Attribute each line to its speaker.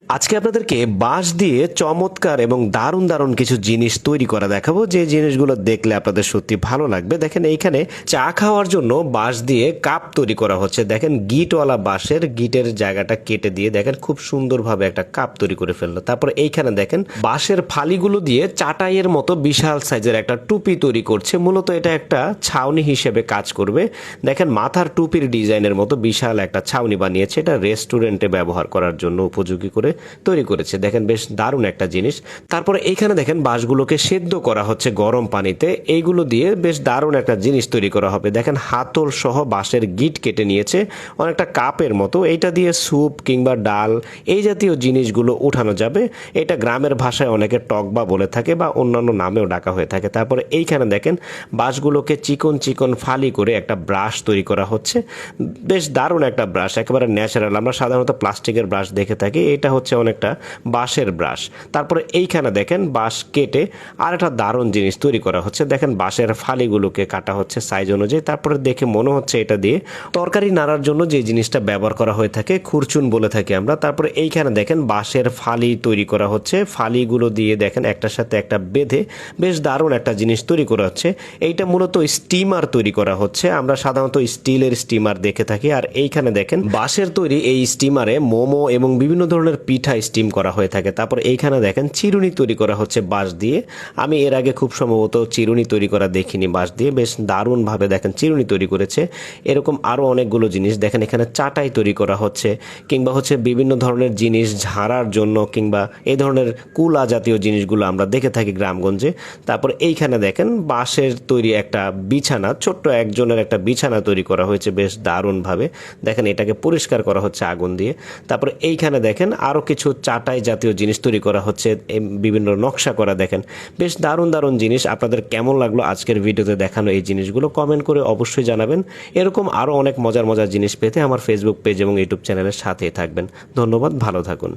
Speaker 1: আজকে আপনাদেরকে বাঁশ দিয়ে চমৎকার এবং দারুণ দারুণ কিছু জিনিস তৈরি করা দেখাবো, যে জিনিসগুলো দেখলে আপনাদের সত্যি ভালো লাগবে। দেখেন এইখানে চা খাওয়ার জন্য বাঁশ দিয়ে কাপ তৈরি করা হচ্ছে। দেখেন গিটওয়ালা বাঁশের গিটের জায়গাটা কেটে দিয়ে দেখেন খুব সুন্দরভাবে একটা কাপ তৈরি করে ফেললো। তারপর এইখানে দেখেন বাঁশের ফালিগুলো দিয়ে চাটাইয়ের মতো বিশাল সাইজের একটা টুপি তৈরি করছে। মূলত এটা একটা ছাউনি হিসেবে কাজ করবে। দেখেন মাথার টুপির ডিজাইনের মতো বিশাল একটা ছাউনি বানিয়েছে। এটা রেস্টুরেন্টে ব্যবহার করার জন্য উপযোগী করে তৈরি করেছে। দেখেন বেশ দারুণ একটা জিনিস। তারপরে এইখানে দেখেন বাঁশগুলোকে সেদ্ধ করা হচ্ছে গরম পানিতে। এইগুলো দিয়ে বেশ দারুণ একটা জিনিস তৈরি করা হবে। দেখেন হাতল সহ বাঁশের গিট কেটে নিয়েছে অনেকটা কাপের মতো। এইটা দিয়ে স্যুপ কিংবা ডাল এই জাতীয় জিনিসগুলো উঠানো যাবে। এটা গ্রামের ভাষায় অনেকে টকবা বলে থাকে বা অন্যান্য নামেও ডাকা হয়ে থাকে। তারপরে এইখানে দেখেন বাঁশগুলোকে চিকন চিকন ফালি করে একটা ব্রাশ তৈরি করা হচ্ছে। বেশ দারুণ একটা ব্রাশ, একেবারে ন্যাচারাল। আমরা সাধারণত প্লাস্টিকের ব্রাশ দেখে থাকি, এটা হচ্ছে অনেকটা বাঁশের ব্রাশ। তারপরে এইখানে দেখেন বাঁশ কেটে আর একটা দারুণ জিনিস তৈরি করা হচ্ছে। দেখেন বাঁশের ফালিগুলোকে কাটা হচ্ছে সাইজ অনুযায়ী। তারপরে দেখে মনে হচ্ছে এটা দিয়ে তরকারি নাড়ার জন্য যে জিনিসটা ব্যবহার করা হয়ে থাকে খুরচুন বলে থাকি আমরা। তারপরে এইখানে দেখেন বাঁশের ফালি তৈরি করা হচ্ছে। ফালিগুলো দিয়ে দেখেন একটার সাথে একটা বেঁধে বেশ দারুণ একটা জিনিস তৈরি করা হচ্ছে। এইটা মূলত স্টিমার তৈরি করা হচ্ছে। আমরা সাধারণত স্টিলের স্টিমার দেখে থাকি। আর এইখানে দেখেন বাঁশের তৈরি এই স্টিমারে মোমো এবং বিভিন্ন ধরনের পিঠা স্টিম করা হয়ে থাকে। তারপর এইখানে দেখেন চিরুনি তৈরি করা হচ্ছে বাঁশ দিয়ে। আমি এর আগে খুব সম্ভবত চিরুনি তৈরি করা দেখিনি বাঁশ দিয়ে। বেশ দারুণভাবে দেখেন চিরুনি তৈরি করেছে। এরকম আরও অনেকগুলো জিনিস দেখেন এখানে চাটাই তৈরি করা হচ্ছে, কিংবা হচ্ছে বিভিন্ন ধরনের জিনিস ঝাড়ার জন্য কিংবা এই ধরনের কুলা জাতীয় জিনিসগুলো আমরা দেখে থাকি গ্রামগঞ্জে। তারপর এইখানে দেখেন বাঁশের তৈরি একটা বিছানা, ছোট্ট একজনের একটা বিছানা তৈরি করা হয়েছে বেশ দারুণভাবে। দেখেন এটাকে পরিষ্কার করা হচ্ছে আগুন দিয়ে। তারপর এইখানে দেখেন আরও কিছু চাটাই জাতীয় জিনিস তৈরি করা হচ্ছে, বিভিন্ন নকশা করা। দেখেন বেশ দারুণ দারুণ জিনিস। আপনাদের কেমন লাগলো আজকের ভিডিওতে দেখানো এই জিনিসগুলো কমেন্ট করে অবশ্যই জানাবেন। এরকম আরও অনেক মজার মজার জিনিস পেতে আমার ফেসবুক পেজ এবং ইউটিউব চ্যানেলের সাথেই থাকবেন। ধন্যবাদ, ভালো থাকুন।